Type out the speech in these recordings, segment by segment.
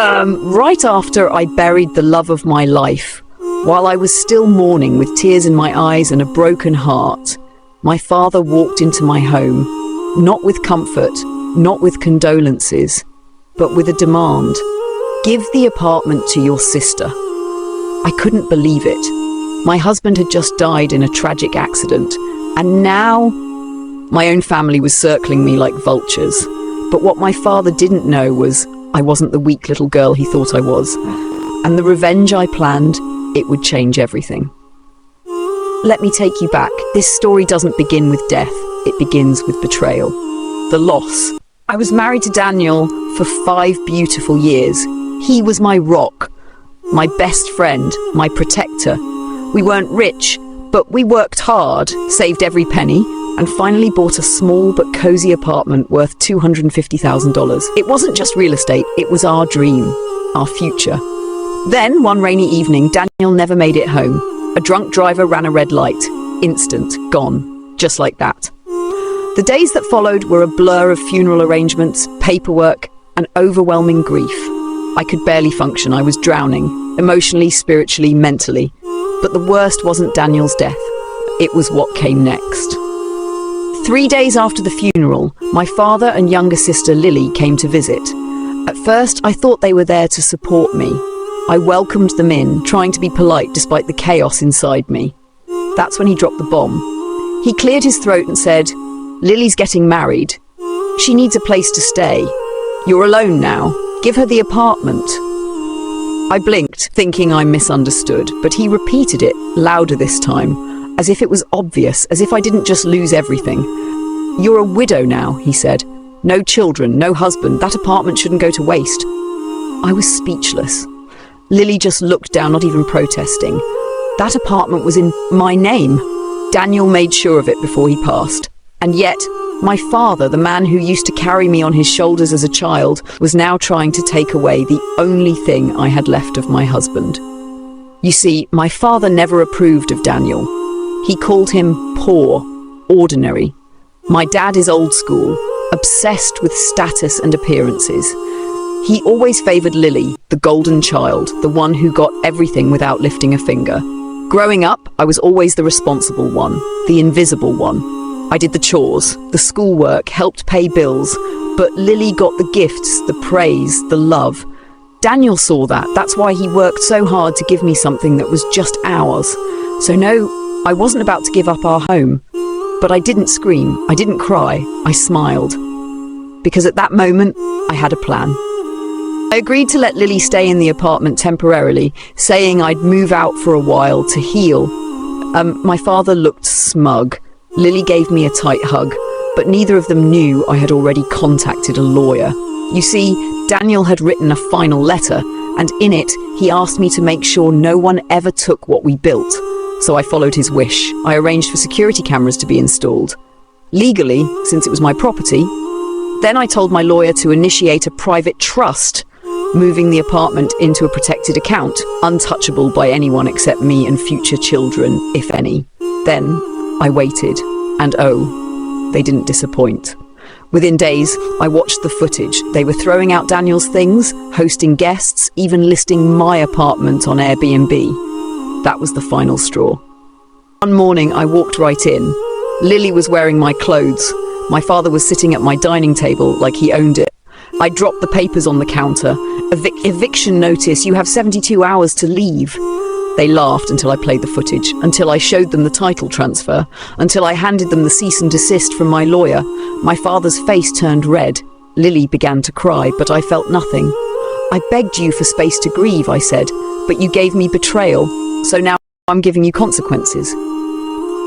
Right after I buried the love of my life, while I was still mourning with tears in my eyes and a broken heart, my father walked into my home, not with comfort, not with condolences, but with a demand. Give the apartment to your sister. I couldn't believe it. My husband had just died in a tragic accident, and now my own family was circling me like vultures. But what my father didn't know was I wasn't the weak little girl he thought I was, and the revenge I planned, it would change everything. Let me take you back. This story doesn't begin with death, it begins with betrayal. The loss. I was married to Daniel for 5 beautiful years. He was my rock, my best friend, my protector. We weren't rich, but we worked hard, saved every penny, and finally bought a small but cozy apartment worth $250,000. It wasn't just real estate, it was our dream, our future. Then, one rainy evening, Daniel never made it home. A drunk driver ran a red light. Instant, gone. Just like that. The days that followed were a blur of funeral arrangements, paperwork, and overwhelming grief. I could barely function. I was drowning, emotionally, spiritually, mentally. But the worst wasn't Daniel's death. It was what came next. 3 days after the funeral, my father and younger sister Lily came to visit. At first, I thought they were there to support me. I welcomed them in, trying to be polite despite the chaos inside me. That's when he dropped the bomb. He cleared his throat and said, "Lily's getting married. She needs a place to stay. You're alone now. Give her the apartment." I blinked, thinking I misunderstood, but he repeated it, louder this time, as if it was obvious, as if I didn't just lose everything. "You're a widow now," he said. "No children, no husband. That apartment shouldn't go to waste." I was speechless. Lily just looked down, not even protesting. That apartment was in my name. Daniel made sure of it before he passed. And yet, my father, the man who used to carry me on his shoulders as a child, was now trying to take away the only thing I had left of my husband. You see, my father never approved of Daniel. He called him poor, ordinary. My dad is old school, obsessed with status and appearances. He always favored Lily, the golden child, the one who got everything without lifting a finger. Growing up, I was always the responsible one, the invisible one. I did the chores, the schoolwork, helped pay bills, but Lily got the gifts, the praise, the love. Daniel saw that. That's why he worked so hard to give me something that was just ours. So no, I wasn't about to give up our home. But I didn't scream, I didn't cry, I smiled. Because at that moment, I had a plan. I agreed to let Lily stay in the apartment temporarily, saying I'd move out for a while to heal. My father looked smug. Lily gave me a tight hug, but neither of them knew I had already contacted a lawyer. You see, Daniel had written a final letter, and in it, he asked me to make sure no one ever took what we built. So I followed his wish. I arranged for security cameras to be installed. Legally, since it was my property. Then I told my lawyer to initiate a private trust, moving the apartment into a protected account, untouchable by anyone except me and future children, if any. Then I waited, and oh, they didn't disappoint. Within days, I watched the footage. They were throwing out Daniel's things, hosting guests, even listing my apartment on Airbnb. That was the final straw. One morning, I walked right in. Lily was wearing my clothes. My father was sitting at my dining table like he owned it. I dropped the papers on the counter. Eviction notice, you have 72 hours to leave. They laughed until I played the footage, until I showed them the title transfer, until I handed them the cease and desist from my lawyer. My father's face turned red. Lily began to cry, but I felt nothing. I begged you for space to grieve, I said, but you gave me betrayal, so now I'm giving you consequences.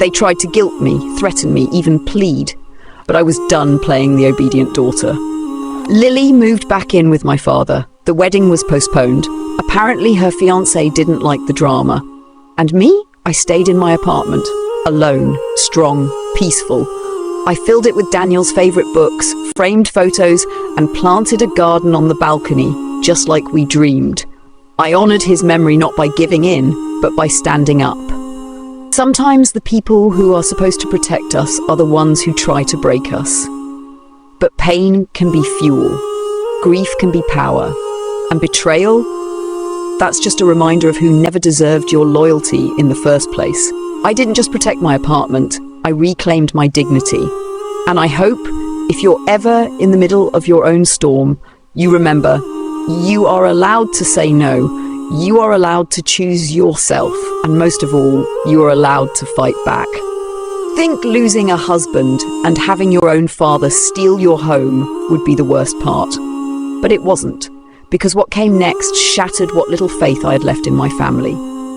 They tried to guilt me, threaten me, even plead, but I was done playing the obedient daughter. Lily moved back in with my father. The wedding was postponed. Apparently her fiancé didn't like the drama. And me? I stayed in my apartment, alone, strong, peaceful. I filled it with Daniel's favorite books, framed photos, and planted a garden on the balcony, just like we dreamed. I honored his memory not by giving in, but by standing up. Sometimes the people who are supposed to protect us are the ones who try to break us. But pain can be fuel. Grief can be power. And betrayal? That's just a reminder of who never deserved your loyalty in the first place. I didn't just protect my apartment, I reclaimed my dignity. And I hope, if you're ever in the middle of your own storm, you remember, you are allowed to say no, you are allowed to choose yourself, and most of all, you are allowed to fight back. Think losing a husband and having your own father steal your home would be the worst part. But it wasn't, because what came next shattered what little faith I had left in my family.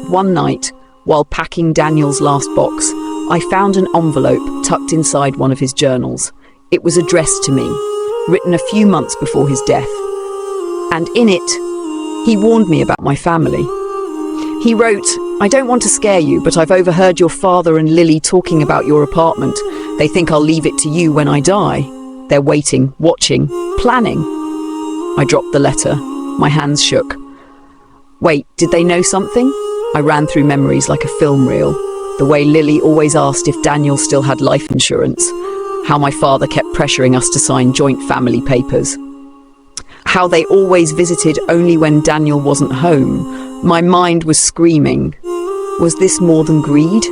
One night, while packing Daniel's last box, I found an envelope tucked inside one of his journals. It was addressed to me, written a few months before his death. And in it, he warned me about my family. He wrote, "I don't want to scare you, but I've overheard your father and Lily talking about your apartment. They think I'll leave it to you when I die. They're waiting, watching, planning." I dropped the letter. My hands shook. Wait, did they know something? I ran through memories like a film reel. The way Lily always asked if Daniel still had life insurance. How my father kept pressuring us to sign joint family papers. How they always visited only when Daniel wasn't home. My mind was screaming. Was this more than greed?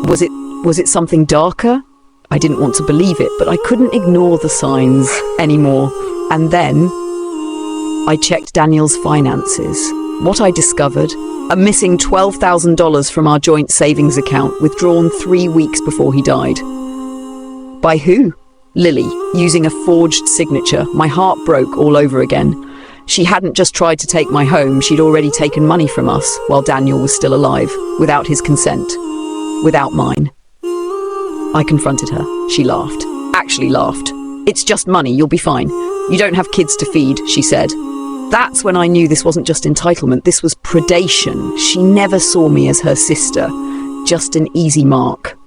Was it something darker? I didn't want to believe it, but I couldn't ignore the signs anymore. And then I checked Daniel's finances. What I discovered, a missing $12,000 from our joint savings account, withdrawn 3 weeks before he died. By who? Lily, using a forged signature. My heart broke all over again. She hadn't just tried to take my home, she'd already taken money from us while Daniel was still alive, without his consent, without mine. I confronted her. She laughed. Actually laughed. "It's just money, you'll be fine. You don't have kids to feed," she said. That's when I knew this wasn't just entitlement, this was predation. She never saw me as her sister, just an easy mark.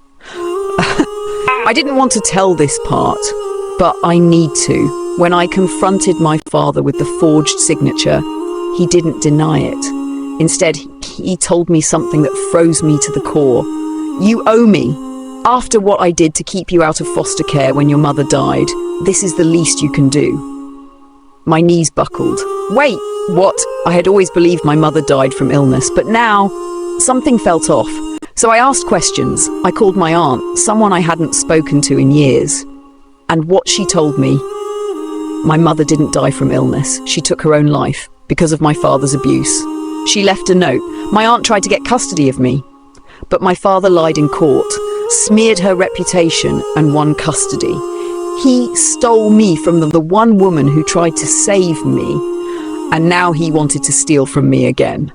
I didn't want to tell this part, but I need to. When I confronted my father with the forged signature, he didn't deny it. Instead, he told me something that froze me to the core. "You owe me. After what I did to keep you out of foster care when your mother died, this is the least you can do." My knees buckled. Wait, what? I had always believed my mother died from illness, but now something felt off. So I asked questions. I called my aunt, someone I hadn't spoken to in years. And what she told me, my mother didn't die from illness. She took her own life because of my father's abuse. She left a note. My aunt tried to get custody of me, but my father lied in court, smeared her reputation and won custody. He stole me from the one woman who tried to save me, and now he wanted to steal from me again.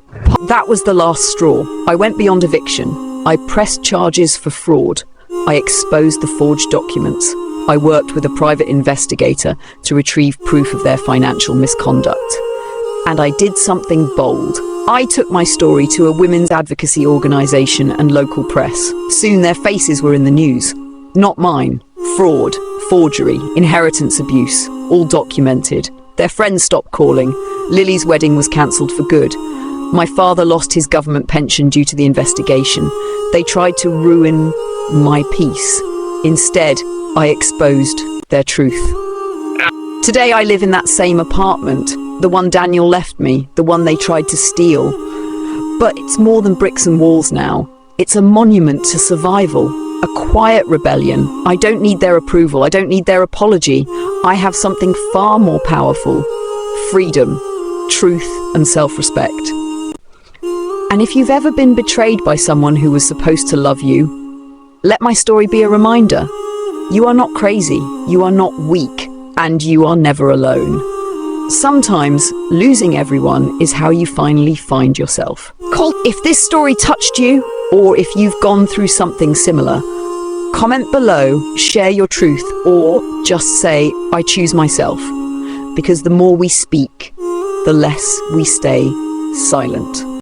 That was the last straw. I went beyond eviction. I pressed charges for fraud. I exposed the forged documents. I worked with a private investigator to retrieve proof of their financial misconduct. And I did something bold. I took my story to a women's advocacy organisation and local press. Soon their faces were in the news. Not mine. Fraud, forgery, inheritance abuse, all documented. Their friends stopped calling. Lily's wedding was cancelled for good. My father lost his government pension due to the investigation. They tried to ruin my peace. Instead, I exposed their truth. Today I live in that same apartment, the one Daniel left me, the one they tried to steal. But it's more than bricks and walls now. It's a monument to survival, a quiet rebellion. I don't need their approval, I don't need their apology. I have something far more powerful: freedom, truth, and self-respect. And if you've ever been betrayed by someone who was supposed to love you, let my story be a reminder. You are not crazy, you are not weak, and you are never alone. Sometimes losing everyone is how you finally find yourself. If this story touched you, or if you've gone through something similar, comment below, share your truth, or just say, "I choose myself." Because the more we speak, the less we stay silent.